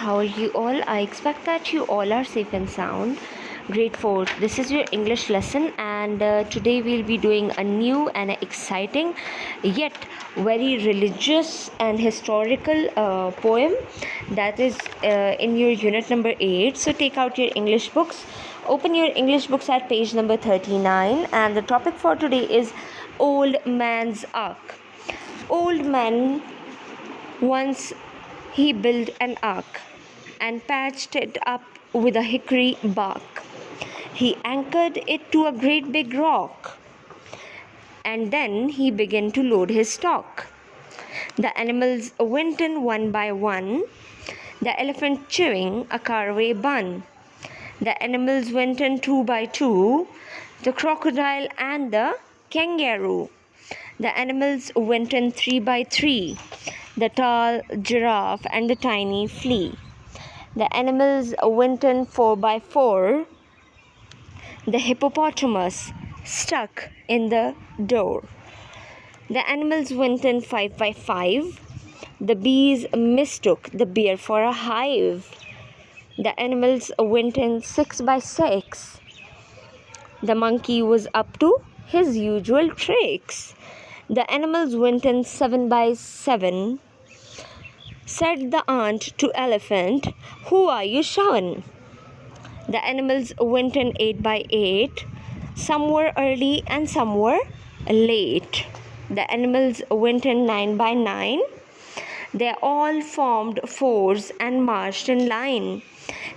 how are you all? I expect that you all are safe and sound. Grade 4, this is your English lesson, and today we'll be doing a new and exciting yet very religious and historical poem that is in your unit number 8. So take out your English books, open your English books at page number 39, and the topic for today is Old Man's Ark. Old man once he built an ark and patched it up with a hickory bark. He anchored it to a great big rock, and then he began to load his stock. The animals went in one by one, the elephant chewing a caraway bun. The animals went in two by two, the crocodile and the kangaroo. The animals went in three by three, the tall giraffe and the tiny flea. The animals went in four by four, the hippopotamus stuck in the door. The animals went in five by five, the bees mistook the bear for a hive. The animals went in six by six, the monkey was up to his usual tricks. The animals went in seven by seven. Said the ant to elephant, "Who are you shoving?" The animals went in eight by eight. Some were early and some were late. The animals went in nine by nine. They all formed fours and marched in line.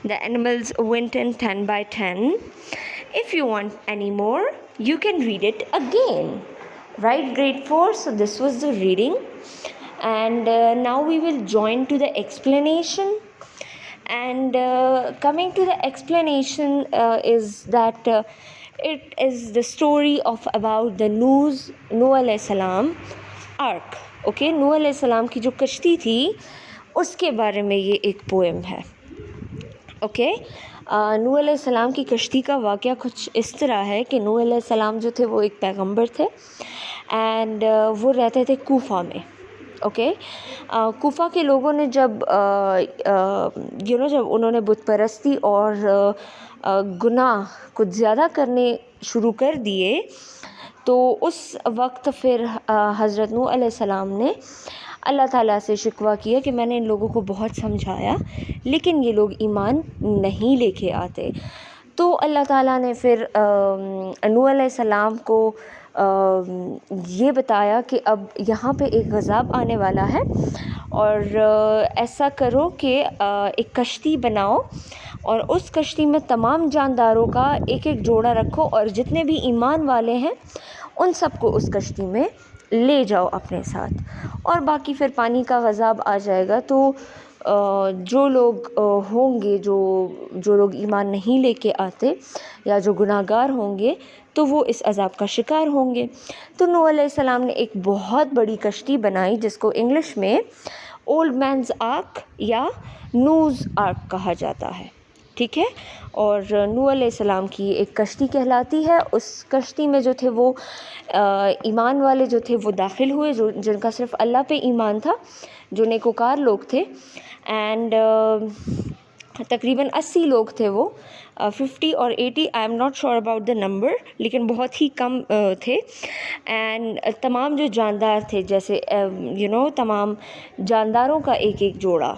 The animals went in 10 by 10. If you want any more, you can read it again. Right, grade 4? So this was the reading. And now we will join to the explanation. And coming to the explanation is that it is the story of about the Nuh alayhi salam ark. Okay, नूह अलैहि सलाम की जो कश्ती थी उसके बारे में ये एक पोएम है. ओके, नूह अलैहि सलाम की कश्ती का वाक़या कुछ इस तरह है कि नूह अलैहि सलाम जो थे वो एक पैगंबर थे एंड वो रहते थे कूफा में. ओके, कूफा के लोगों ने जब जब उन्होंने बुत परस्ती और गुनाह कुछ ज़्यादा करने शुरू कर दिए तो उस वक्त फिर हज़रत नूह अलैहिस्सलाम ने अल्लाह ताला से शिकवा किया कि मैंने इन लोगों को बहुत समझाया लेकिन ये लोग ईमान नहीं लेके आते. तो अल्लाह ताला ने फिर नूह अलैहिस्सलाम को ये बताया कि अब यहाँ पे एक गज़ाब आने वाला है और ऐसा करो कि एक कश्ती बनाओ और उस कश्ती में तमाम जानदारों का एक एक जोड़ा रखो और जितने भी ईमान वाले हैं उन सबको उस कश्ती में ले जाओ अपने साथ और बाकी फिर पानी का गज़ाब आ जाएगा. तो जो लोग होंगे जो लोग ईमान नहीं लेके आते या जो गुनाहगार होंगे तो वो इस अज़ाब का शिकार होंगे. तो नूह अलैहिस्सलाम ने एक बहुत बड़ी कश्ती बनाई जिसको इंग्लिश में ओल्ड मैन्स आर्क या नूह's आर्क कहा जाता है. ठीक है, और नूह अलैहिस्सलाम की एक कश्ती कहलाती है. उस कश्ती में जो थे वो ईमान वाले जो थे वो दाखिल हुए, जो जिनका सिर्फ अल्लाह पे ईमान था, जो नेकोकार लोग थे. एंड तकरीबन 80 लोग थे वो, 50 और 80, I am not sure about the number, लेकिन बहुत ही कम थे. एंड तमाम जो जानदार थे जैसे तमाम जानदारों का एक एक जोड़ा,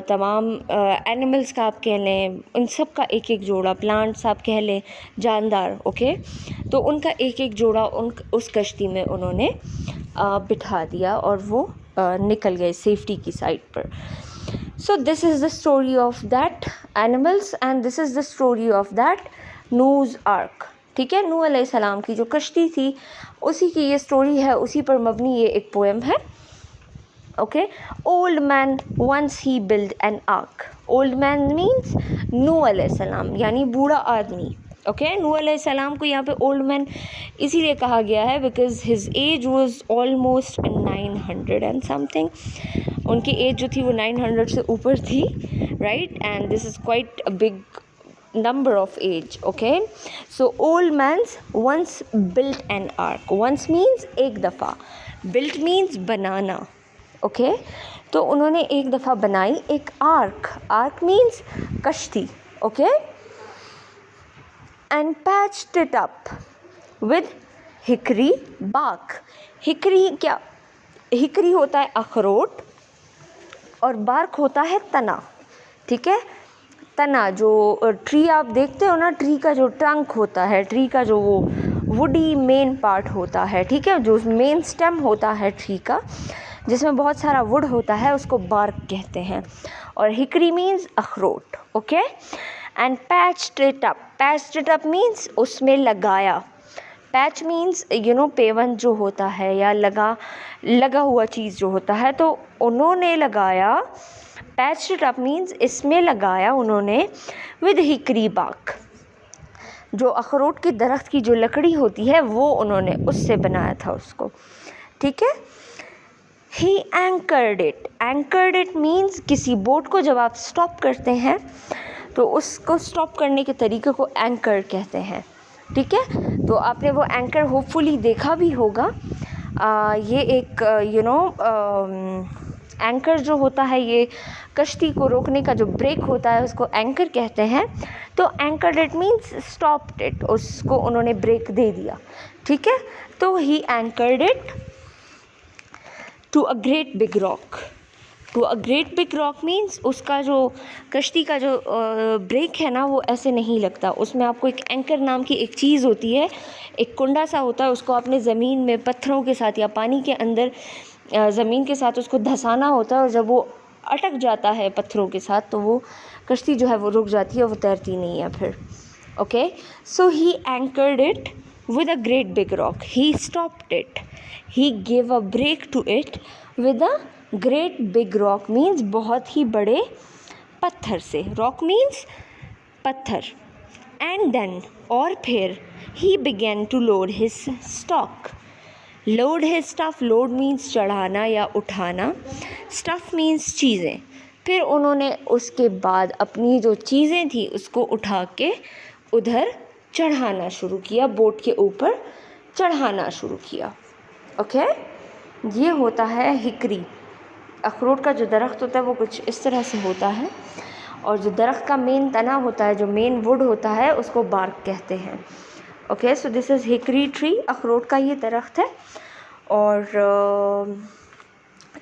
तमाम एनिमल्स का आप कह लें, उन सब का एक एक जोड़ा, प्लांट्स आप कह लें, जानदार. ओके, तो उनका एक एक जोड़ा उस कश्ती में उन्होंने बिठा दिया और वो निकल गए सेफ्टी की साइड पर. So this is the story of that animals and this is the story of that Noah's Ark. ठीक है, नूह अलैहिस्सलाम की जो कश्ती थी उसी की ये स्टोरी है, उसी पर मबनी ये एक पोएम है. Okay, old man once he build an ark. Old man means नूह अलैहिस्सलाम यानी बूढ़ा आदमी. ओके, नूह अलैहिस्सलाम को यहाँ पे ओल्ड मैन इसीलिए कहा गया है because his age was almost 900 and something. उनकी एज जो थी वो 900 से ऊपर थी, right. And this is quite a big number of age. Okay, so old man's once built an ark. Once means एक दफ़ा, built means बनाना. Okay, तो उन्होंने एक दफ़ा बनाई एक आर्क मीन्स कश्ती, okay, and patched it up with hickory bark. Hickory होता है अखरोट और बार्क होता है तना, ठीक है। तना जो ट्री आप देखते हो ना, ट्री का जो ट्रंक होता है, ट्री का जो वो वुडी मेन पार्ट होता है, ठीक है, जो मेन स्टेम होता है ट्री का, जिसमें बहुत सारा वुड होता है, उसको बार्क कहते हैं। और हिकरी मीन्स अखरोट, okay. And patched it up means उसमें लगाया। पैच मीन्स पेवन जो होता है या लगा हुआ चीज़ जो होता है, तो उन्होंने लगाया। पैच्ड इट अप मीन्स इसमें लगाया उन्होंने विद हिकरी बार्क, जो अखरोट की दरख्त की जो लकड़ी होती है वो उन्होंने उससे बनाया था उसको, ठीक है। ही एंकर्ड इट मीन्स किसी बोट को जब आप स्टॉप करते हैं तो उसको स्टॉप करने के तरीके को एंकर कहते हैं, ठीक है। तो आपने वो एंकर होपफुली देखा भी होगा। ये एक एंकर जो होता है, ये कश्ती को रोकने का जो ब्रेक होता है उसको एंकर कहते हैं। तो anchored it means stopped it, उसको उन्होंने ब्रेक दे दिया, ठीक है। तो he anchored it to a great big rock means उसका जो कश्ती का जो ब्रेक है ना, वो ऐसे नहीं लगता। उसमें आपको एक एंकर नाम की एक चीज़ होती है, एक कुंडा सा होता है, उसको आपने ज़मीन में पत्थरों के साथ या पानी के अंदर ज़मीन के साथ उसको धंसाना होता है, और जब वो अटक जाता है पत्थरों के साथ तो वो कश्ती जो है वो रुक जाती है, वो तैरती नहीं है फिर, okay. So he anchored it with a great big rock, he stopped it, he gave a break to it with a great big rock means बहुत ही बड़े पत्थर से, रॉक मीन्स पत्थर। एंड देन और फिर he began to load his stock, load his stuff, load means चढ़ाना या उठाना, स्टफ मीन्स चीज़ें। फिर उन्होंने उसके बाद अपनी जो चीज़ें थी उसको उठा के उधर चढ़ाना शुरू किया, बोट के ऊपर चढ़ाना शुरू किया, ओके। ये होता है हिकरी। अखरोट का जो दरख्त होता है वो कुछ इस तरह से होता है, और जो दरख्त का मेन तना होता है, जो मेन वुड होता है, उसको बार्क कहते हैं, okay. So this is hickory tree, अखरोट का ये दरख्त है, और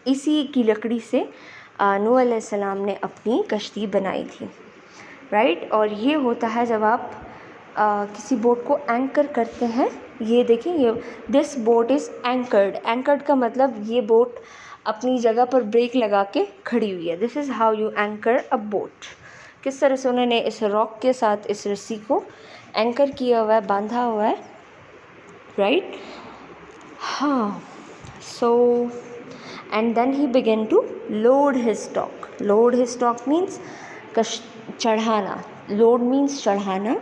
इसी की लकड़ी से नूह अलैहिस्सलाम ने अपनी कश्ती बनाई थी, राइट। और ये होता है जब आप किसी बोट को एंकर करते हैं। ये देखें, ये दिस बोट इज़ एंकर्ड का मतलब ये बोट अपनी जगह पर ब्रेक लगा के खड़ी हुई है। This is how you anchor a boat. किस तरह से उन्होंने इस रॉक के साथ इस रस्सी को एंकर किया हुआ है, बांधा हुआ है, राइट। हाँ, so and then he began to load his stock means चढ़ाना, लोड मीन्स चढ़ाना,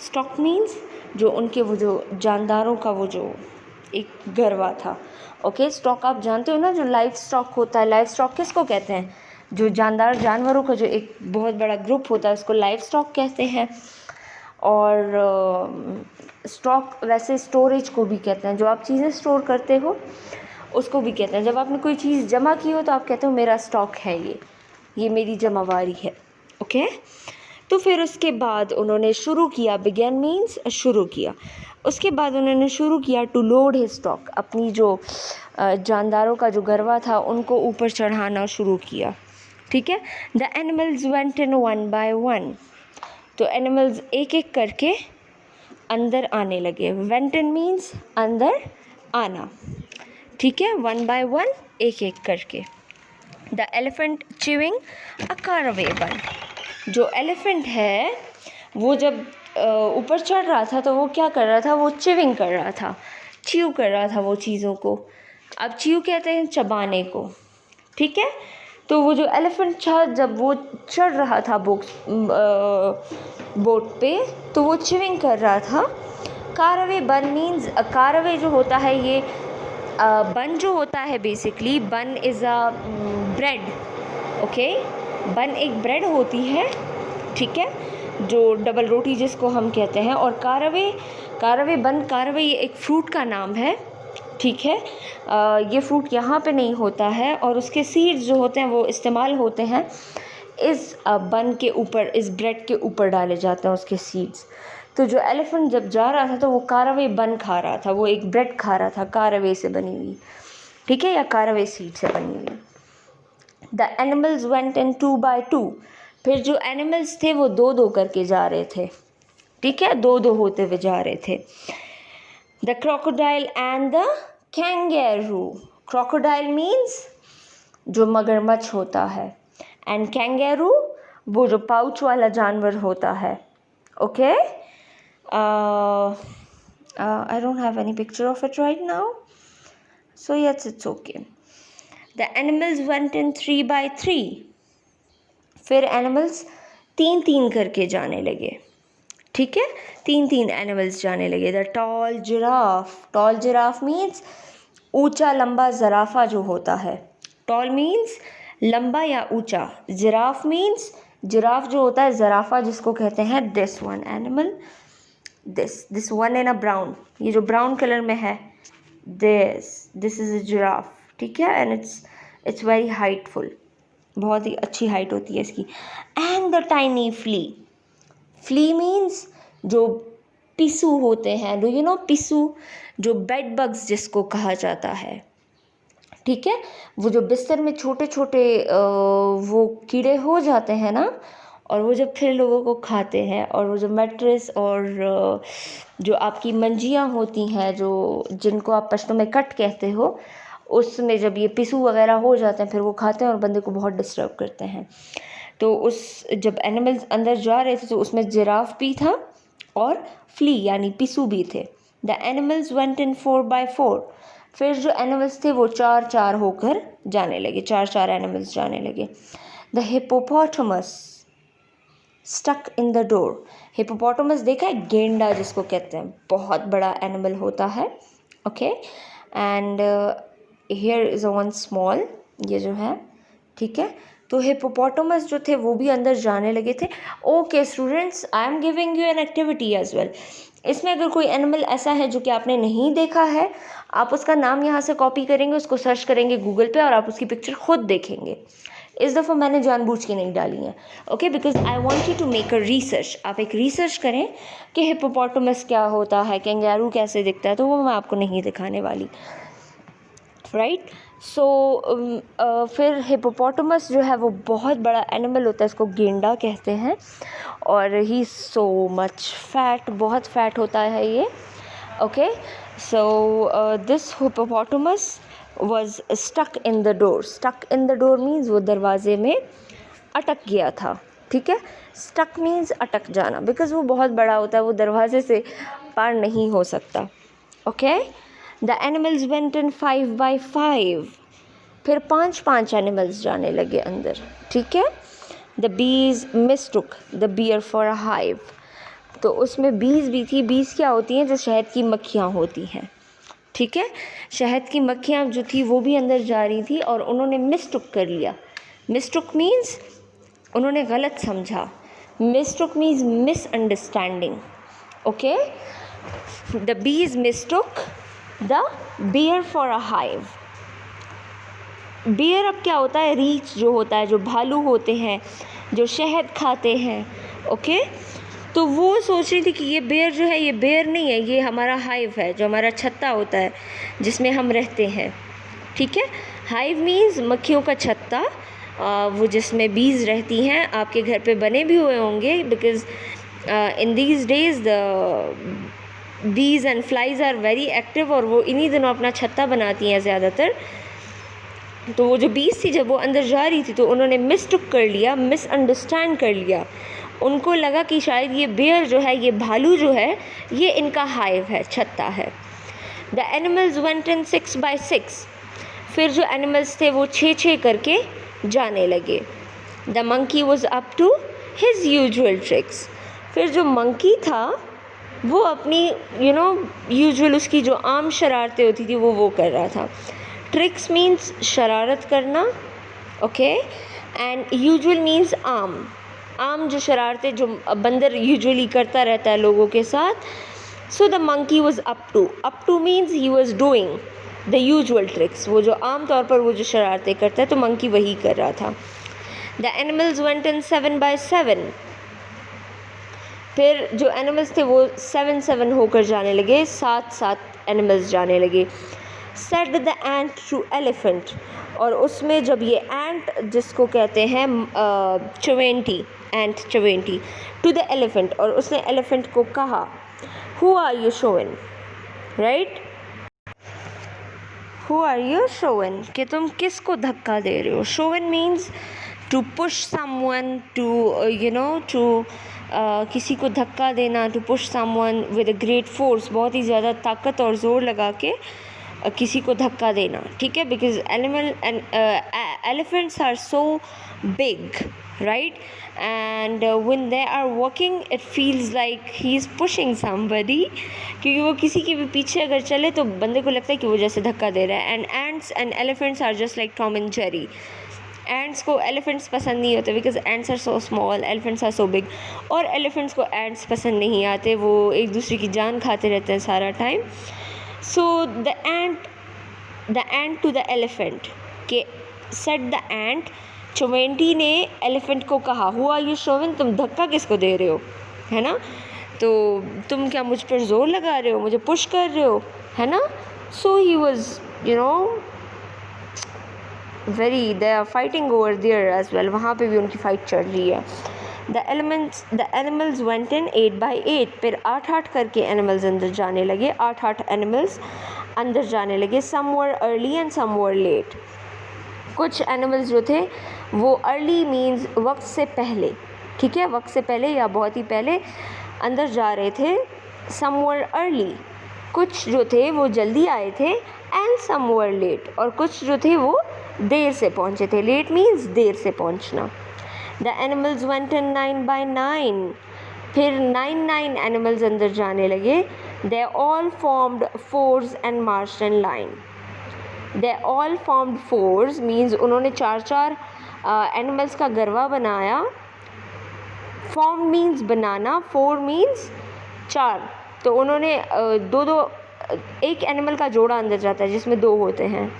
स्टॉक मीन्स जो उनके वो जो जानदारों का वो जो एक गरवा था, ओके। स्टॉक आप जानते हो ना, जो लाइफ स्टॉक होता है, लाइफ स्टॉक किसको कहते हैं, जो जानदार जानवरों का जो एक बहुत बड़ा ग्रुप होता है उसको लाइफ स्टॉक कहते हैं। और स्टॉक वैसे स्टोरेज को भी कहते हैं, जो आप चीज़ें स्टोर करते हो उसको भी कहते हैं। जब आपने कोई चीज़ जमा की हो तो आप कहते हो मेरा स्टॉक है, ये मेरी जमावारी है, ओके। तो फिर उसके बाद उन्होंने शुरू किया, बिगेन मीन्स शुरू किया, उसके बाद उन्होंने शुरू किया टू लोड हिज स्टॉक, अपनी जो जानदारों का जो गरवा था उनको ऊपर चढ़ाना शुरू किया, ठीक है। The animals went in one by one, तो एनिमल्स एक एक करके अंदर आने लगे। वेंट इन मीन्स अंदर आना, ठीक है, वन बाय वन, एक एक करके। द एलिफेंट च्यूइंग अ कारवे बन, जो एलिफेंट है वो जब ऊपर चढ़ रहा था तो वो क्या कर रहा था, वो च्यूइंग कर रहा था, च्यू कर रहा था वो चीज़ों को। अब च्यू कहते हैं चबाने को, ठीक है। तो वो जो एलिफेंट था जब वो चढ़ रहा था बोट पे, तो वो च्यूइंग कर रहा था। कारवे बन मीन्स, कारवे जो होता है ये बन जो होता है, बेसिकली बन इज़ अ ब्रेड, ओके। बन एक ब्रेड होती है, ठीक है, जो डबल रोटी जिसको हम कहते हैं। और कारवे ये एक फ्रूट का नाम है, ठीक है। ये फ्रूट यहाँ पे नहीं होता है और उसके सीड्स जो होते हैं वो इस्तेमाल होते हैं इस बन के ऊपर, इस ब्रेड के ऊपर डाले जाते हैं उसके सीड्स। तो जो एलिफेंट जब जा रहा था तो वो कारावे बन खा रहा था, वो एक ब्रेड खा रहा था कारावे से बनी हुई, ठीक है, या कारावे सीड से बनी हुई। The animals went in 2 by 2। फिर जो एनिमल्स थे वो 2-2 करके जा रहे थे, ठीक है, 2-2 होते हुए जा रहे थे। The crocodile and the kangaroo. Crocodile means जो मगरमच्छ होता है, एंड कैंगेरू वो जो पाउच वाला जानवर होता है। Okay, I don't have any picture of it right now, so yes, it's okay. The animals went in 3 by 3। फिर एनिमल्स 3-3 करके जाने लगे, ठीक है, 3-3 एनिमल्स जाने लगे। The tall giraffe. Tall giraffe means ऊंचा लंबा ज़राफ़ा जो होता है। टॉल मीन्स लंबा या ऊंचा, जिराफ मीन्स जिराफ जो होता है, ज़राफ़ा जिसको कहते हैं। This one animal, this one in a brown, ये जो ब्राउन कलर में है, दिस इज़ अ जिराफ, ठीक है, एंड इट्स वेरी हाइटफुल, बहुत ही अच्छी हाइट होती है इसकी। And the tiny flea. Flea means जो पिसू होते हैं, डू यू नो पिसू, जो बेड बग्स जिसको कहा जाता है, ठीक है, वो जो बिस्तर में छोटे छोटे वो कीड़े हो जाते हैं ना, और वो जब फिर लोगों को खाते हैं, और वो जो मैट्रेस और जो आपकी मंजियाँ होती हैं, जो जिनको आप पश्तो में कट कहते हो, उसमें जब ये पिसू वगैरह हो जाते हैं फिर वो खाते हैं और बंदे को बहुत डिस्टर्ब करते हैं। तो उस जब एनिमल्स अंदर जा रहे थे तो उसमें जिराफ भी था और फ्ली यानी पिसू भी थे। The animals went in 4 by 4। फिर जो एनिमल्स थे वो 4-4 होकर जाने लगे, 4-4 एनिमल्स जाने लगे। The hippopotamus stuck in the door. Hippopotamus देखा है, गेंडा जिसको कहते हैं, बहुत बड़ा एनिमल होता है। Okay, and here is a one small, ये जो है, ठीक है। तो हिप्पोपोटामस जो थे वो भी अंदर जाने लगे थे। Okay students, I am giving you an activity as well. इसमें अगर कोई एनिमल ऐसा है जो कि आपने नहीं देखा है, आप उसका नाम यहाँ से कॉपी करेंगे, उसको सर्च करेंगे गूगल पे और आप उसकी पिक्चर खुद देखेंगे। इस दफ़ा मैंने जानबूझ के नहीं डाली है, okay, because I want you to make a research. आप एक रिसर्च करें कि हिप्पोपोटामस क्या होता है, कैंगारू कैसे दिखता है, तो वो मैं आपको नहीं दिखाने वाली, राइट। सो फिर हिप्पोपोटामस जो है वो बहुत बड़ा एनिमल होता है, इसको गेंडा कहते हैं, और ही सो मच फैट, बहुत फैट होता है ये। Okay, so this hippopotamus was stuck in the door. Stuck in the door means वो दरवाजे में अटक गया था, ठीक है। स्टक मीन्स अटक जाना, बिकॉज वो बहुत बड़ा होता है, वो दरवाजे से पार नहीं हो सकता। Okay, the animals went in 5 by 5। फिर 5-5 एनिमल्स जाने लगे अंदर, ठीक है। The bees mistook the bear for a hive. तो उसमें बीज भी थी। बीज क्या होती हैं? जो शहद की मक्खियाँ होती हैं, ठीक है। शहद की मक्खियाँ जो थी वो भी अंदर जा रही थी और उन्होंने मिस्टुक कर लिया। मिस्टुक मीन्स उन्होंने गलत समझा। Mistook means misunderstanding. Okay, the bees mistook the bear for a hive. Bear अब क्या होता है? रीछ जो होता है, जो भालू होते हैं जो शहद खाते हैं। ओके, तो वो सोच रही थी कि ये बेर जो है, ये बेर नहीं है, ये हमारा हाइव है, जो हमारा छत्ता होता है जिसमें हम रहते हैं, ठीक है। हाइव मीन्स मक्खियों का छत्ता, वो जिसमें बीज रहती हैं। आपके घर पे बने भी हुए होंगे, because in these days the bees and flies are very active, और वो इन्हीं दिनों अपना छत्ता बनाती हैं ज़्यादातर। तो वो जो बीज थी जब वो अंदर जा रही थी तो उन्होंने मिस्टुक कर लिया, मिसअंडरस्टैंड कर लिया। उनको लगा कि शायद ये बेयर जो है, ये भालू जो है, ये इनका हाइव है, छत्ता है। The animals went in 6 by 6। फिर जो एनिमल्स थे वो 6-6 करके जाने लगे। The monkey was up to his usual tricks. फिर जो मंकी था वो अपनी यूजुअल उसकी जो आम शरारतें होती थी वो कर रहा था। ट्रिक्स मीन्स शरारत करना, ओके, एंड यूजुअल मीन्स आम जो शरारतें जो बंदर यूजुअली करता रहता है लोगों के साथ। So the monkey was up two means he was doing, the usual tricks, वो जो आम तौर पर वो जो शरारतें करता है, तो मंकी वही कर रहा था। The animals went in 7 by 7, फिर जो एनिमल्स थे वो 7 होकर जाने लगे, 7 एनिमल्स जाने लगे। Said the ant to elephant, और उसमें जब ये एंट जिसको कहते हैं चवेंटी, एंट चवेंटी, टू द एलिफेंट, और उसने एलिफेंट को कहा, who are you shoving, right, who are you shoving, कि तुम किसको धक्का दे रहे हो। Shoving means to push someone, to to किसी को धक्का देना, to push someone with a great force, बहुत ही ज़्यादा ताकत और ज़ोर लगा के किसी को धक्का देना, ठीक है, because elephants are so big, right, and when they are walking it feels like he is pushing somebody, क्योंकि वो किसी के भी पीछे अगर चले तो बंदे को लगता है कि वो जैसे धक्का दे रहा है। And ants and elephants are just like Tom and Jerry. Ants को एलिफेंट्स पसंद नहीं होते because ants are so small, elephants are so big, और एलिफेंट्स को एंट्स पसंद नहीं आते, वो एक दूसरे की जान खाते रहते हैं सारा time. So the ant to the elephant, के सेड द एंट, चवेंटी ने एलिफेंट को कहा, हु आर यू शोविंग, तुम धक्का किसको दे रहे हो, है ना, तो तुम क्या मुझ पर ज़ोर लगा रहे हो, मुझे पुश कर रहे हो, है ना। So he was very, they are fighting over there as well, वहाँ पे भी उनकी फ़ाइट चल रही है। The animals went in 8 by 8, फिर 8 करके एनिमल्स अंदर जाने लगे, 8 एनिमल्स अंदर जाने लगे। Some were early and some were late, कुछ एनिमल्स जो थे वो अर्ली मीन्स वक्त से पहले, ठीक है, वक्त से पहले या बहुत ही पहले अंदर जा रहे थे। सम वर अर्ली, कुछ जो थे वो जल्दी आए थे, एंड सम वर लेट, और कुछ जो थे वो देर से पहुँचे थे। लेट मीन्स देर से पहुँचना। The animals went in 9 by 9, फिर 9 एनिमल्स अंदर जाने लगे। They all formed force and marched in line. They all formed force means उन्होंने 4 एनिमल्स का गरवा बनाया। फॉर्म मीन्स बनाना, 4 मीन्स 4, तो उन्होंने दो एक एनिमल का जोड़ा अंदर जाता है जिसमें 2 होते हैं,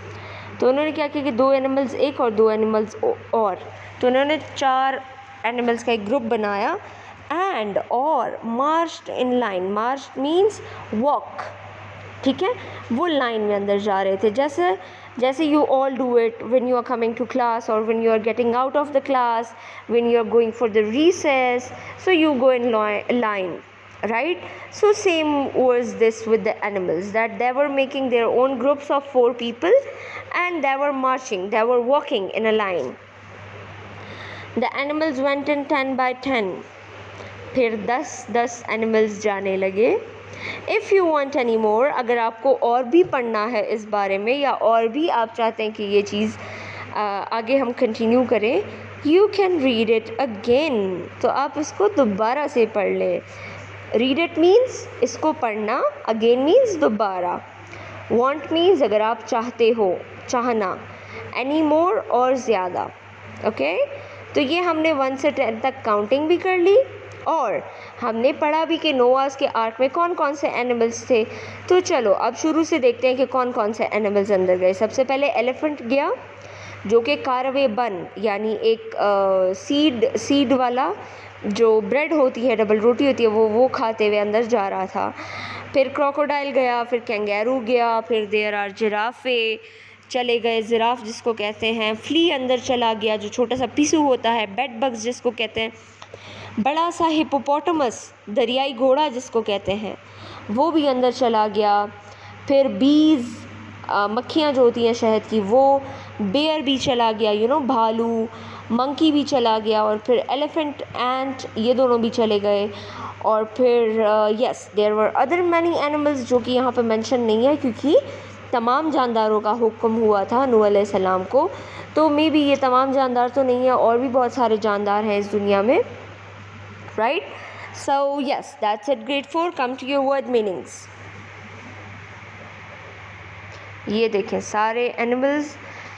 तो उन्होंने क्या किया कि 2 एनिमल्स एक और 2 एनिमल्स और, तो उन्होंने 4 एनिमल्स का एक ग्रुप बनाया। एंड और marched in line, marched means walk, ठीक है, वो लाइन में अंदर जा रहे थे, जैसे you all do it when you are coming to class, और when you are getting out of the class, when you are going for the recess, so you go in line, right? So same was this with the animals, that they were making their own groups of 4 people and they were marching, they were walking in a line. The animals went in 10 by 10, फिर 10 animals जाने लगे। If you want any more, अगर आपको और भी पढ़ना है इस बारे में, या और भी आप चाहते हैं कि ये चीज़ आगे हम कंटिन्यू करें, you can read it again, तो आप इसको दोबारा से पढ़ लें। रीड इट मीन्स इसको पढ़ना, अगेन मीन्स दोबारा, वांट मीन्स अगर आप चाहते हो, चाहना, एनी मोर और ज़्यादा, ओके। तो ये हमने 1 से 10 तक काउंटिंग भी कर ली, और हमने पढ़ा भी कि नोआस के आर्क में कौन कौन से एनिमल्स थे। तो चलो अब शुरू से देखते हैं कि कौन कौन से एनिमल्स अंदर गए। सबसे पहले एलिफेंट गया, जो कि कारवे बन, यानी एक सीड वाला जो ब्रेड होती है, डबल रोटी होती है, वो खाते हुए अंदर जा रहा था। फिर क्रोकोडाइल गया, फिर कैंगेरू गया, फिर देयर आर जिराफे चले गए, जिराफ जिसको कहते हैं, फ्ली अंदर चला गया जो छोटा सा पिसू होता है, बेड बग्स जिसको कहते हैं, बड़ा सा हिपोपोटामस दरियाई घोड़ा जिसको कहते हैं, वो भी अंदर चला गया। फिर बीज, मक्खियाँ जो होती हैं शहद की, वो, बेयर भी चला गया, भालू, मंकी भी चला गया, और फिर एलिफेंट, एंट, ये दोनों भी चले गए। और फिर yes, there were other many animals जो कि यहाँ पे मेंशन नहीं है, क्योंकि तमाम जानदारों का हुक्म हुआ था नूह अलैहिस्सलाम को, तो मे बी ये तमाम जानदार तो नहीं है, और भी बहुत सारे जानदार हैं इस दुनिया में, right. So yes, that's it, grade 4, come to your word meanings. ये देखें, सारे एनिमल्स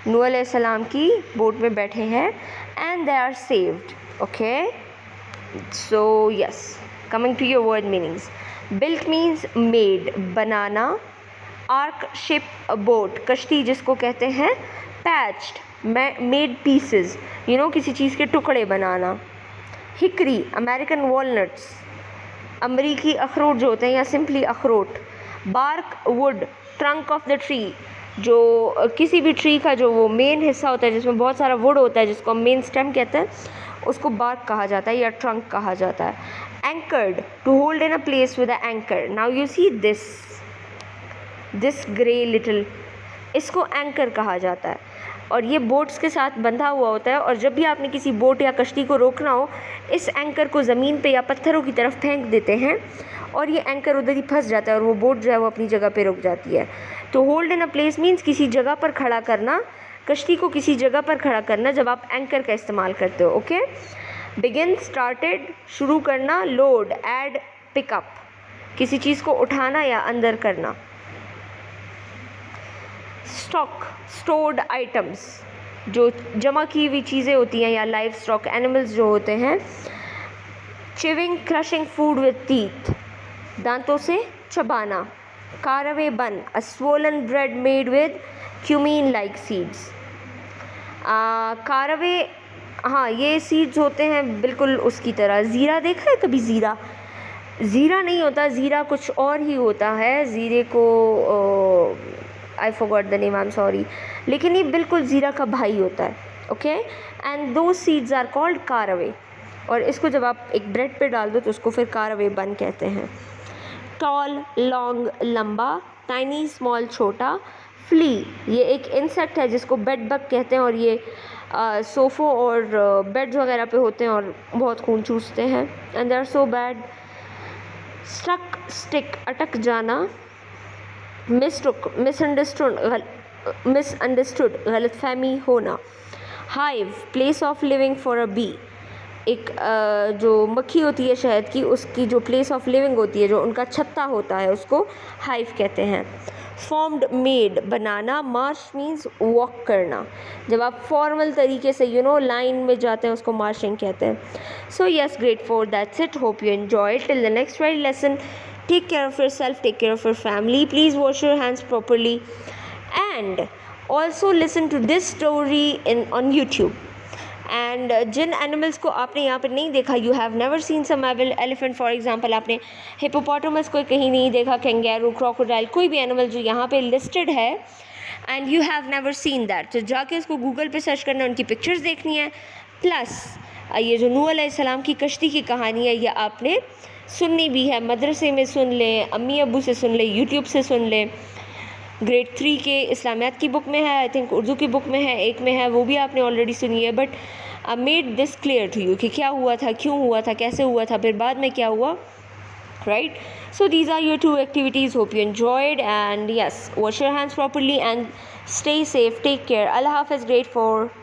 नूह अलैहिस्सलाम की बोट में बैठे हैं, and they are saved, okay. So yes, coming to your word meanings. Built means made, बनाना, आर्क शिप बोट, कश्ती जिसको कहते हैं। पैच्ड मेड पीसेस, किसी चीज़ के टुकड़े बनाना। हिकरी अमेरिकन वॉलनट्स, अमरीकी अखरोट जो होते हैं या सिंपली अखरोट। Bark wood trunk of the tree, जो किसी भी ट्री का जो वो मेन हिस्सा होता है जिसमें बहुत सारा वुड होता है जिसको हम मेन स्टेम कहते हैं, उसको बार्क कहा जाता है या ट्रंक कहा जाता है। Anchored, to hold in a place with an anchor. Now you see this grey little, इसको एंकर कहा जाता है और ये बोट्स के साथ बंधा हुआ होता है। और जब भी आपने किसी बोट या कश्ती को रोकना हो, इस एंकर को ज़मीन पे या पत्थरों की तरफ फेंक देते हैं और ये एंकर उधर ही फंस जाता है और वो बोट जो है वो अपनी जगह पे रुक जाती है। तो hold in a place means किसी जगह पर खड़ा करना, कश्ती को किसी जगह पर खड़ा करना जब आप एंकर का इस्तेमाल करते हो। ओके। बिगिन स्टार्टेड, शुरू करना। लोड ऐड पिकअप, किसी चीज़ को उठाना या अंदर करना। स्टॉक स्टोर्ड आइटम्स, जो जमा की हुई चीज़ें होती हैं या लाइव स्टॉक एनिमल्स जो होते हैं। Chewing crushing food with teeth, दांतों से चबाना। Caraway bun, a swollen bread made with cumin like seeds. Caraway, हाँ ये सीड्स होते हैं बिल्कुल उसकी तरह। ज़ीरा देखा है कभी? ज़ीरा ज़ीरा नहीं होता, ज़ीरा कुछ और ही होता है। ज़ीरे को I forgot the name, I am sorry, लेकिन ये बिल्कुल ज़ीरा का भाई होता है। ओके, एंड दो सीड्स आर कॉल्ड कारवे, और इसको जब आप एक ब्रेड पे डाल दो तो उसको फिर कारवे बन कहते हैं। टॉल लॉन्ग लंबा, टाइनी स्मॉल छोटा। फ्ली, ये एक इंसेक्ट है जिसको बेड बग कहते हैं और ये सोफ़ों और बेड्स वगैरह पे होते हैं और बहुत खून चूसते हैं, and they are so bad. Stuck stick, अटक जाना। मिसटुक मिसअंडरस्टूड गलतफहमी होना। Hive place of living for a bee, एक जो मक्खी होती है शहद की, उसकी जो प्लेस ऑफ लिविंग होती है, जो उनका छत्ता होता है, उसको हाइव कहते हैं। फॉर्म्ड मेड बनाना। मार्च मीन्स वॉक करना, जब आप फॉर्मल तरीके से लाइन में जाते हैं उसको मार्चिंग कहते हैं। So yes, grade 4, that's it. Hope you enjoy till the next very lesson. Take care of yourself, take care of your family, please wash your hands properly, and also listen to this story on YouTube. And जिन animals को आपने यहाँ पर नहीं देखा, you have never seen some elephant for example, आपने hippopotamus को कहीं नहीं देखा, कैंगेरू, क्रोकोडाइल, कोई भी एनिमल जो यहाँ पे लिस्टेड है and you have never seen that, तो जाके उसको गूगल पे सर्च करना, उनकी पिक्चर्स देखनी है। प्लस ये जो नूह अलैहिस्सलाम की कश्ती की कहानी है, ये आपने सुननी भी है, मदरसे में सुन लें, अम्मी अब्बू से सुन लें, यूट्यूब से सुन लें। ग्रेड 3 के इस्लामियात की बुक में है, आई थिंक उर्दू की बुक में है, एक में है, वो भी आपने ऑलरेडी सुनी है। But I made this clear to you कि क्या हुआ था, क्यों हुआ था, कैसे हुआ था, फिर बाद में क्या हुआ, right? So these are your 2 activities. Hope you enjoyed, and yes, wash your hands properly and stay safe. Take care. Allah Hafiz, grade 4.